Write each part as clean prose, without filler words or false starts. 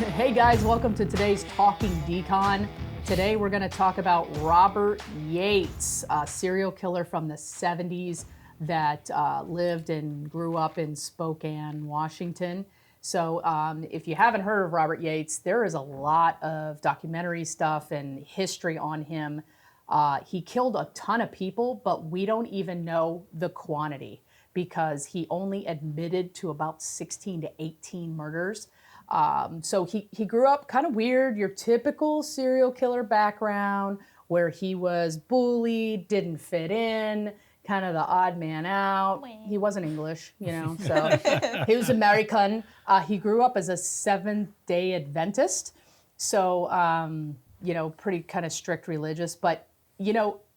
Hey guys, welcome to today's Talking Decon. Today we're going to talk about Robert Yates, a serial killer from the 70s that lived and grew up in Spokane, Washington. So if you haven't heard of Robert Yates, there is a lot of documentary stuff and history on him. He killed a ton of people, but we don't even know the quantity because he only admitted to about 16 to 18 murders. So he grew up kind of weird, your typical serial killer background where he was bullied, didn't fit in, kind of the odd man out. He wasn't English, so he was American. He grew up as a Seventh-day Adventist, so, pretty kind of strict religious. But,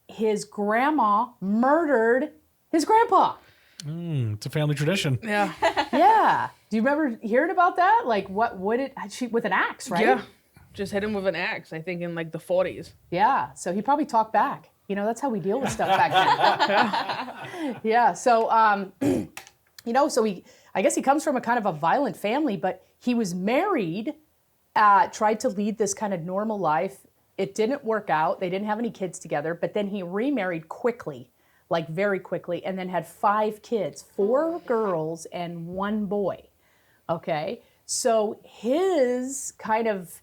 his grandma murdered his grandpa. It's a family tradition. Yeah. Yeah. Do you remember hearing about that? Like, what did she, with an axe, right? Yeah. Just hit him with an axe, I think, in like the 40s. Yeah. So he probably talked back. That's how we deal with stuff back then. Yeah. So, I guess he comes from a kind of a violent family, but he was married, tried to lead this kind of normal life. It didn't work out. They didn't have any kids together, but then he remarried quickly. Like very quickly, and then had 5 kids, 4 girls and 1 boy. Okay, so his kind of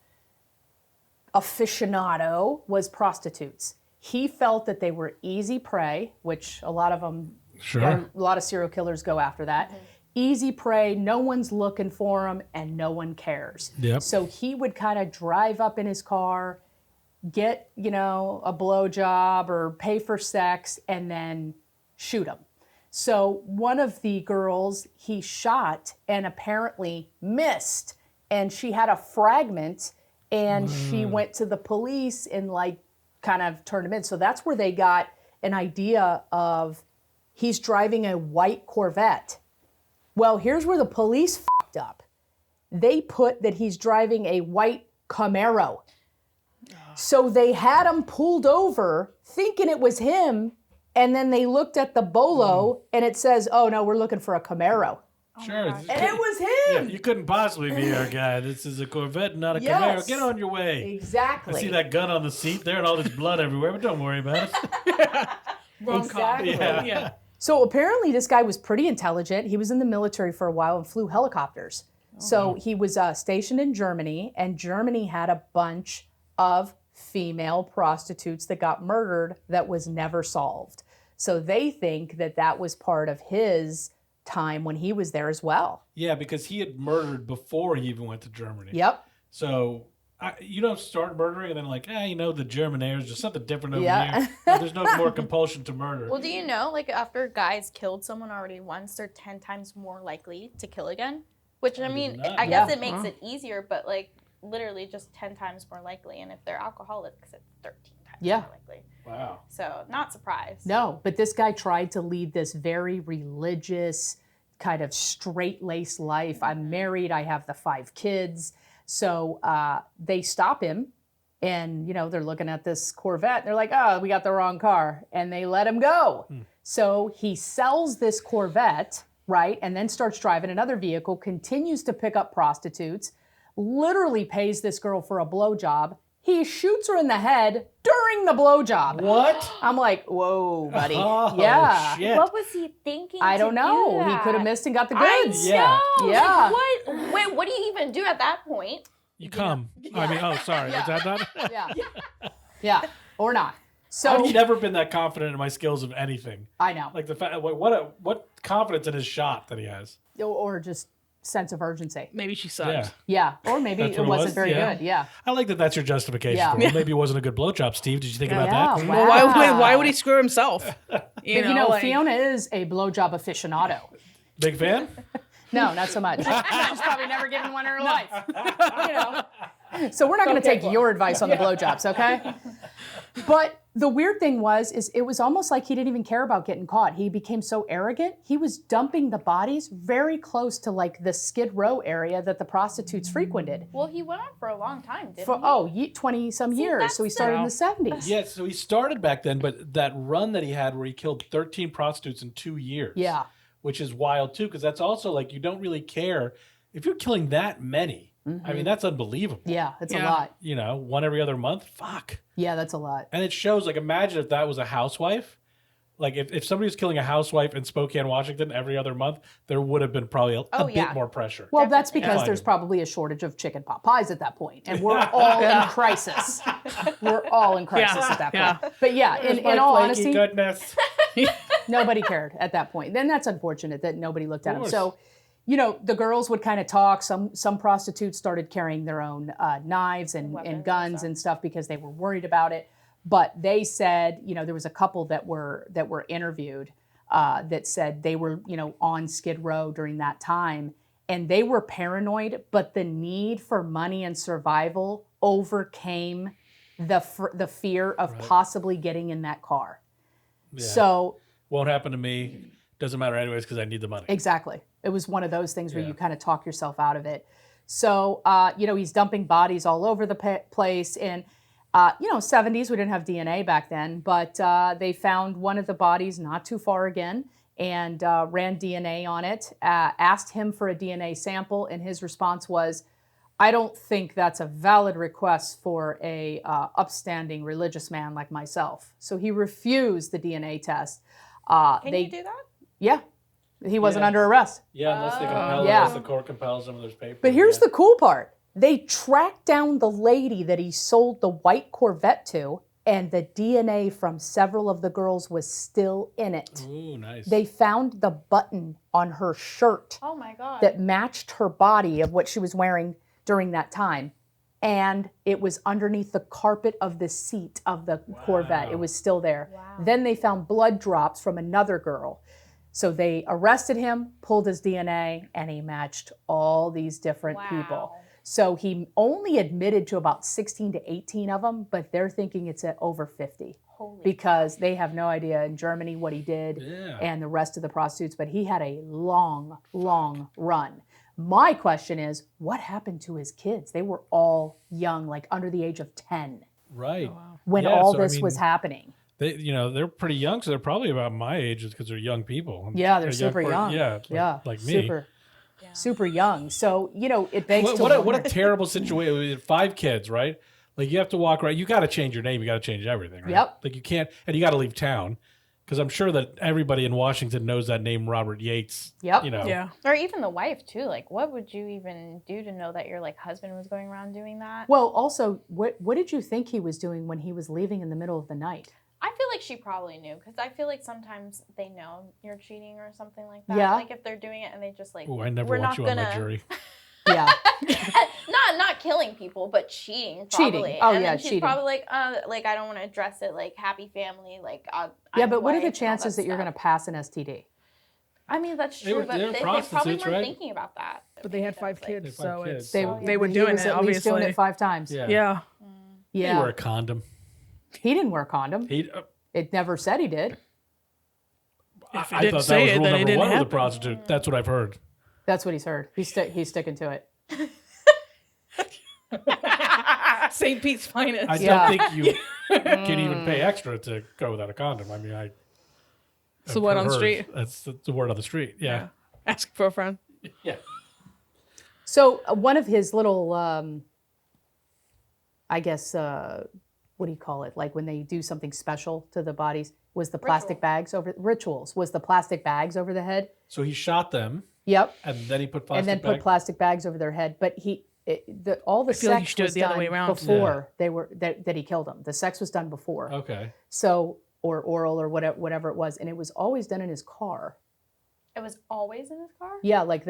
aficionado was prostitutes. He felt that they were easy prey, which a lot of them, a lot of serial killers go after that. Easy prey, no one's looking for them, and no one cares. Yep. So he would kind of drive up in his car, get, a blowjob or pay for sex, and then shoot him. So one of the girls he shot and apparently missed, and she had a fragment, and she went to the police and kind of turned him in. So that's where they got an idea of he's driving a white Corvette. Well, here's where the police fucked up. They put that he's driving a white Camaro. So they had him pulled over thinking it was him, and then they looked at the bolo and it says, "Oh no, we're looking for a Camaro." Sure. And it was him. Yeah, you couldn't possibly be our guy. This is a Corvette, not a Yes. Camaro. Get on your way. Exactly. I see that gun on the seat there and all this blood everywhere, but don't worry about it. Wrong cop. Exactly. Yeah. So apparently this guy was pretty intelligent. He was in the military for a while and flew helicopters. So he was stationed in Germany, and Germany had a bunch of female prostitutes that got murdered that was never solved. So they think that that was part of his time when he was there as well. Yeah, because he had murdered before he even went to Germany. Yep. So you don't start murdering and then the German air is just something different over Yeah. here. There's no more compulsion to murder. Well, do you know, after guys killed someone already once, they're 10 times more likely to kill again? Which, I mean, I guess it makes it easier, but, literally just 10 times more likely. And if they're alcoholics, it's 13 times more likely. Wow. So, not surprised. No, but this guy tried to lead this very religious, kind of straight-laced life. I'm married, I have the 5 kids. So they stop him, and, they're looking at this Corvette. They're like, "Oh, we got the wrong car." And they let him go. So he sells this Corvette, right, and then starts driving another vehicle, continues to pick up prostitutes, literally pays this girl for a blowjob. He shoots her in the head during the blowjob. What? I'm like, whoa, buddy. Oh, yeah. shit. What was he thinking? I don't know. He could have missed and got the goods. Yeah. Yeah. Wait, what do you even do at that point? You come. I mean, sorry. Is that not? Yeah. Yeah. Or not. So I've never been that confident in my skills of anything. I know. Like the fact, what confidence in his shot that he has. Or just sense of urgency. Maybe she sucked. Yeah. Or maybe That's it what it wasn't was? very Yeah. good. Yeah. I like that that's your justification Yeah. for it. Maybe it wasn't a good blowjob, Steve. Did you think about Yeah, that? wow. Well, why would he screw himself? You know, Fiona is a blowjob aficionado. Big fan? No, not so much. She's probably never given one in her life. So we're not going to take your advice on the blowjobs, okay? But the weird thing is it was almost like he didn't even care about getting caught. He became so arrogant. He was dumping the bodies very close to the Skid Row area that the prostitutes frequented. Well, he went on for a long time, didn't he? 20 some years. So he started in the 70s. Yeah, so he started back then, but that run that he had where he killed 13 prostitutes in 2 years. Yeah. Which is wild too, because that's also you don't really care if you're killing that many. I mean, that's unbelievable. Yeah, it's a Yeah. lot. You know, one every other month. Fuck. Yeah, that's a lot. And it shows, like, imagine if that was a housewife. Like, if somebody was killing a housewife in Spokane, Washington every other month, there would have been probably a bit more pressure. Well, that's Definitely. because Yeah. there's probably a shortage of chicken pot pies at that point, and we're all in crisis. We're all in crisis at that point. Yeah. But yeah, in all honesty, goodness. nobody cared at that point. Then that's unfortunate that nobody looked at Of him. course. So, you know, the girls would kind of talk. Some prostitutes started carrying their own knives and Weapons and guns stuff. and stuff because they were worried about it. But they said, you know, there was a couple that were interviewed that said they were, you know, on Skid Row during that time, and they were paranoid. But the need for money and survival overcame the fear of possibly getting in that car. Yeah. So Won't happen to me. Doesn't matter anyways because I need the money. exactly, it was one of those things where Yeah. you kind of talk yourself out of it. So you know, he's dumping bodies all over the place. And you know, 70s, we didn't have DNA back then, but they found one of the bodies not too far again and ran DNA on it, asked him for a DNA sample, and his response was, I don't think that's a valid request for a upstanding religious man like myself. So he refused the DNA test. Can you do that? Yeah, he wasn't Yeah. under arrest. Yeah, unless they compel, Yeah. unless the court compels them, there's paper. But here's yeah. the cool part. They tracked down the lady that he sold the white Corvette to, and the DNA from several of the girls was still in it. Ooh, nice. They found the button on her shirt Oh my god. that matched her body of what she was wearing during that time. And it was underneath the carpet of the seat of the Corvette. It was still there. Wow. Then they found blood drops from another girl. So they arrested him, pulled his DNA, and he matched all these different people. Wow. So he only admitted to about 16 to 18 of them, but they're thinking it's at over 50 Holy because they have no idea in Germany what he did Yeah. and the rest of the prostitutes. But he had a long, long run. My question is, what happened to his kids? They were all young, like under the age of 10 Right. when Yeah, all so, I this mean, was happening. They, you know, they're pretty young, so they're probably about my age because they're young people. Yeah, they're super young. Yeah, like me. Super young. So, you know, it begs to What a wonder- terrible situation. We had 5 kids, right? Like you have to walk around. You got to change your name. You got to change everything. Right? Yep. Like you can't, and you got to leave town because I'm sure that everybody in Washington knows that name, Robert Yates. Yep. You know. Yeah. Or even the wife too. Like, what would you even do to know that your like husband was going around doing that? Well, also, what did you think he was doing when he was leaving in the middle of the night? I feel like she probably knew because I feel like sometimes they know you're cheating or something like that. Yeah. Like if they're doing it and they just like, Oh, I never we're want not you gonna, on my jury. Yeah. not killing people, but cheating. Cheating. Probably. Oh, and yeah, then she's cheating. probably like I don't want to address it like happy family. Like, Yeah, I'm but what are the white and all chances that you're going to stuff. pass an STD? I mean, that's They true, were- but they were they probably prostitutes, weren't right? thinking about that. But they had 5 Like, kids, They had 5 so kids, it's They, so- they were he doing was it, at least doing obviously. it 5 times. Yeah. Yeah. He Yeah. wore a condom. He didn't wear a condom. He. It never said he did. If he I didn't thought that say was it, rule then it number didn't 1 with a happen. prostitute. That's what I've heard. That's what he's heard. He's sticking to it. St. Pete's finest. I Yeah. don't think you can even pay extra to go without a condom. I mean, It's the word on the heard. street. That's the word on the street. Yeah. Ask for a friend. Yeah. So one of his little, I guess, what do you call it? Like when they do something special to the bodies, was the plastic Ritual. bags over rituals? Was the plastic bags over the head? So he shot them, Yep. and then he put plastic And then bag. put plastic bags over their head. But all the feel like you sex should do it was the other done way around. before they were that he killed them. The sex was done before. Okay. So or oral or whatever it was, and it was always done in his car. It was always in his car. Yeah, like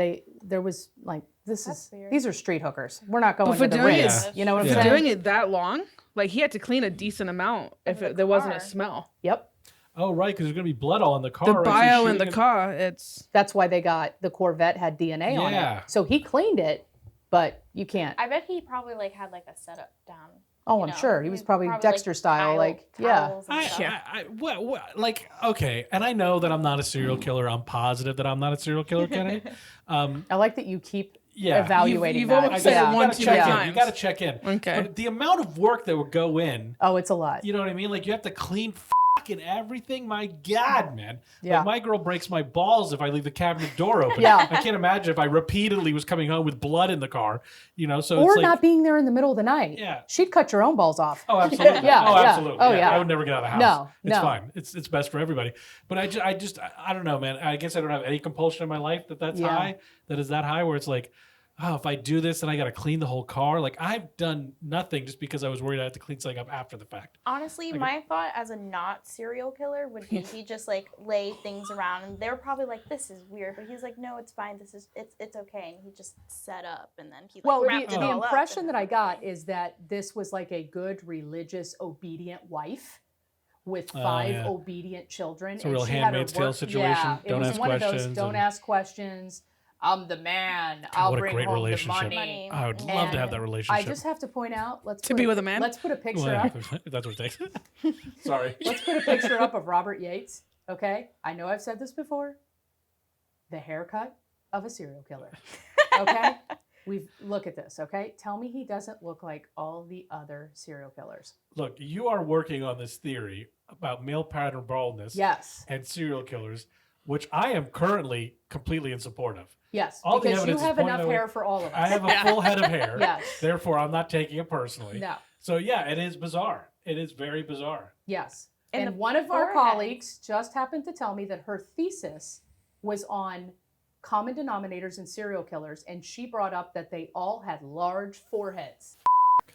there was like That's these weird. are street hookers. We're not going for to the doing Ritz. it- You know what I'm Yeah. For saying? doing it that long, like he had to clean a decent amount if the there wasn't a car. smell. Yep. Oh, right, because there's going to be blood all in the car. The right? So bio in shooting the it- car, it's That's why they got the Corvette had DNA on Yeah. it. So he cleaned it, but you can't. I bet he probably like had like a setup down. Oh, you I'm know, sure. He was probably Dexter style, like, tiles and I, stuff. like, okay, and I know that I'm not a serial killer. I'm positive that I'm not a serial killer, Kenny. I like that you keep Yeah. evaluating You've that. almost said it Yeah. one gotta too check many in. times. You got to check in. Okay. But the amount of work that would go in, Oh, it's a lot. you know what I mean? Like you have to clean fucking everything. My God, man. Yeah. Like, my girl breaks my balls if I leave the cabinet door open. Yeah. I can't imagine if I repeatedly was coming home with blood in the car, you know, so Or it's like, not being there in the middle of the night. Yeah. She'd cut your own balls off. oh, absolutely. Yeah, Oh, yeah. absolutely. Oh, yeah. I would never get out of the house. No, It's no. fine. It's best for everybody. But I don't know, man. I guess I don't have any compulsion in my life that's Yeah. high, that is that high, where it's like, oh, if I do this, then I got to clean the whole car. Like, I've done nothing just because I was worried I had to clean something up after the fact. Honestly, my thought as a not serial killer would be he just like lay things around, and they were probably like, "This is weird," but he's like, "No, it's fine. It's okay." And he just set up, and then he like Well, wrapped it the all impression up, that I got is that this was like a good, religious, obedient wife with 5 yeah. obedient children. It's a real Handmaid's Tale situation. Yeah, it Don't was ask one of those questions don't and- ask questions. I'm the man. God, I'll what a bring great home relationship. the money. I would love to have And that relationship. I just have to point out, To be with a man? Let's put a picture Well, up. if that's what it takes. Sorry. Let's put a picture up of Robert Yates. Okay, I know I've said this before. The haircut of a serial killer. Okay, look at this. Okay, tell me he doesn't look like all the other serial killers. Look, you are working on this theory about male pattern baldness Yes, and serial killers, which I am currently completely in support of. yes, All the because you evidence is have pointing enough that way. hair for all of us. I have a full head of hair. Yes. Therefore, I'm not taking it personally. No. So, yeah, it is bizarre. It is very bizarre. Yes. And And the one of our forehead. colleagues just happened to tell me that her thesis was on common denominators in serial killers, and she brought up that they all had large foreheads.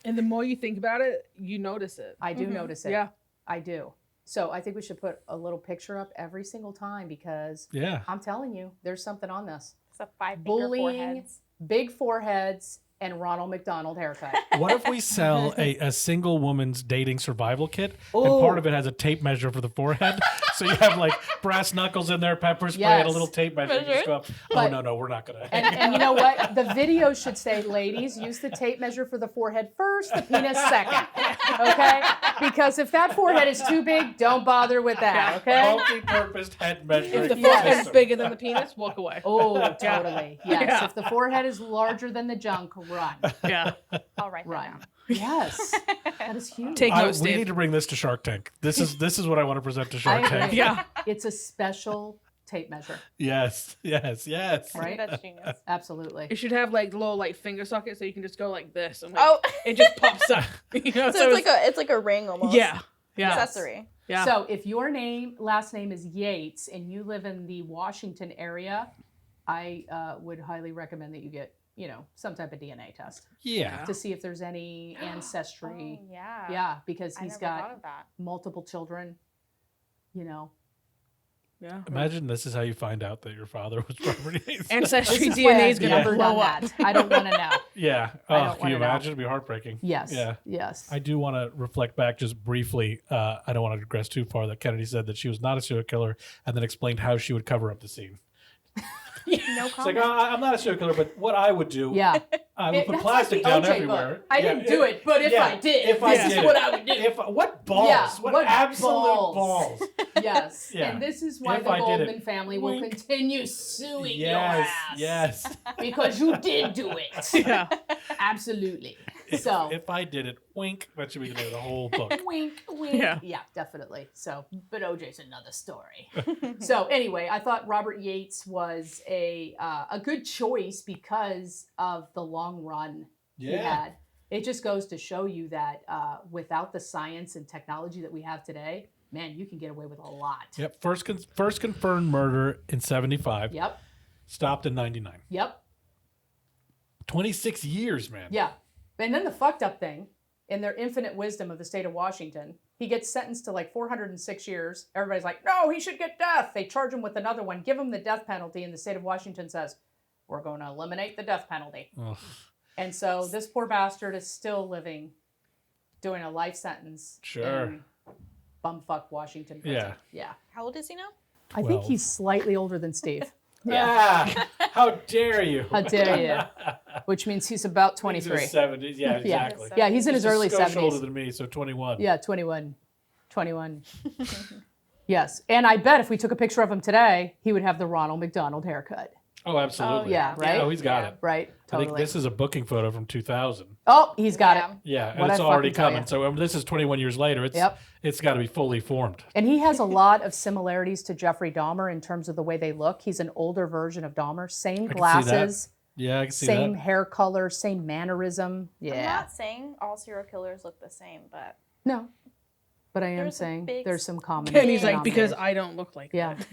And the more you think about it, you notice it. I do notice it. Yeah. I do. So I think we should put a little picture up every single time because Yeah. I'm telling you, there's something on this. It's a 5-finger Bullying, foreheads. big foreheads, and Ronald McDonald haircut. What if we sell a single woman's dating survival kit, and Ooh. part of it has a tape measure for the forehead? So you have like brass knuckles in there, pepper spray, and a Yes. little tape measure. You just go up, But- no, we're not going to. And you know what? The video should say, ladies, use the tape measure for the forehead first, the penis second. Okay? Because if that forehead is too big, don't bother with that. Okay? Multi-purpose head measure. If the Yes. forehead's bigger than the penis, walk away. Oh, totally. Yes. Yeah. If the forehead is larger than the junk, run. Yeah. I'll write that Run. down. Yes. That is huge. Take notes, we Dave. need to bring this to Shark Tank. This is what I want to present to Shark I Tank. agree. Yeah. It's a special tape measure. Yes. Right? That's genius. Absolutely. It should have like little like finger sockets so you can just go like this and like Oh, it just pops up. You know, so it's like a ring almost. yeah. Yeah. Accessory. Yeah. So if your last name is Yates and you live in the Washington area, I would highly recommend that you get, some type of DNA test Yeah. to see if there's any ancestry. Oh, yeah. Yeah, because I he's never thought got of that. multiple children, Yeah. Imagine this is how you find out that your father was Robert Yates. Ancestry This is why DNA is I've gonna never done blow up. that. I don't want to know. Yeah. I Oh, don't can you wanna know. imagine? It'd be heartbreaking. Yes. Yeah. Yes. I do want to reflect back just briefly. I don't want to digress too far. That Kennedy said that she was not a serial killer, and then explained how she would cover up the scene. No It's like, comment. I'm not a serial killer, but what I would do, Yeah. I would put That's plastic like the down OJ everywhere. book. I didn't do it, but if I did, if I this is did what it. I would do. What balls? Yeah, what absolute balls? Yes. Yeah. And this is why If the I did it. Goldman family will Wink. continue suing your Yes, ass. yes. Because you did do it. Yeah. Absolutely. So If I did it, wink. That should be the name of the whole book. wink, wink. Yeah. Yeah, definitely. So, but OJ's another story. So anyway, I thought Robert Yates was a good choice because of the long run he had. It just goes to show you that without the science and technology that we have today, man, you can get away with a lot. Yep. First confirmed murder in 75. Yep. Stopped in 99. Yep. 26 years, man. Yeah. And then the fucked up thing, in their infinite wisdom of the state of Washington, he gets sentenced to like 406 years. Everybody's like, no, he should get death. They charge him with another one, give him the death penalty, and the state of Washington says, we're going to eliminate the death penalty. Ugh. And so this poor bastard is still living, doing a life sentence Sure. in bumfuck Washington prison. Yeah. Yeah. How old is he now? I think 12. he's slightly older than Steve. Ah, how dare you? How dare you? Which means he's about He's in 23. his 70s. Yeah, exactly. Yeah, he's in He's his early just a skosh older 70s. than me, so 21. Yeah, 21. 21. Yes. And I bet if we took a picture of him today, he would have the Ronald McDonald haircut. Oh, absolutely. Yeah, right? Oh, he's got it. Right, I think totally. this is a booking photo from 2000. Oh, he's got Yeah. it. Yeah, and What'd it's I already fucking tell coming. ya? So this is 21 years later. It's got to be fully formed. And he has a lot of similarities to Jeffrey Dahmer in terms of the way they look. He's an older version of Dahmer. Same I can see that. glasses, Yeah, I can see same that. hair color, same mannerism. I'm Yeah. not saying all serial killers look the same, but No. But I am There's a saying big there's some common And he's like, because denominators. I don't look like Yeah. that.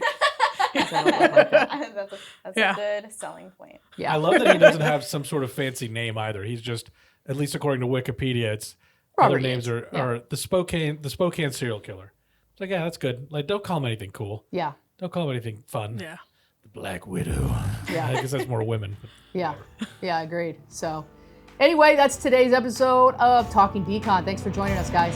I don't look like that. that's Yeah. a good selling point. Yeah. I love that he doesn't have some sort of fancy name either. He's just, at least according to Wikipedia, it's Robert other names Yates. are the Spokane serial killer. It's like, yeah, that's good. Like, don't call him anything cool. Yeah. Don't call him anything fun. Yeah. The Black Widow. Yeah. I guess that's more women. Yeah. Yeah, agreed. So anyway, that's today's episode of Talking Decon. Thanks for joining us, guys.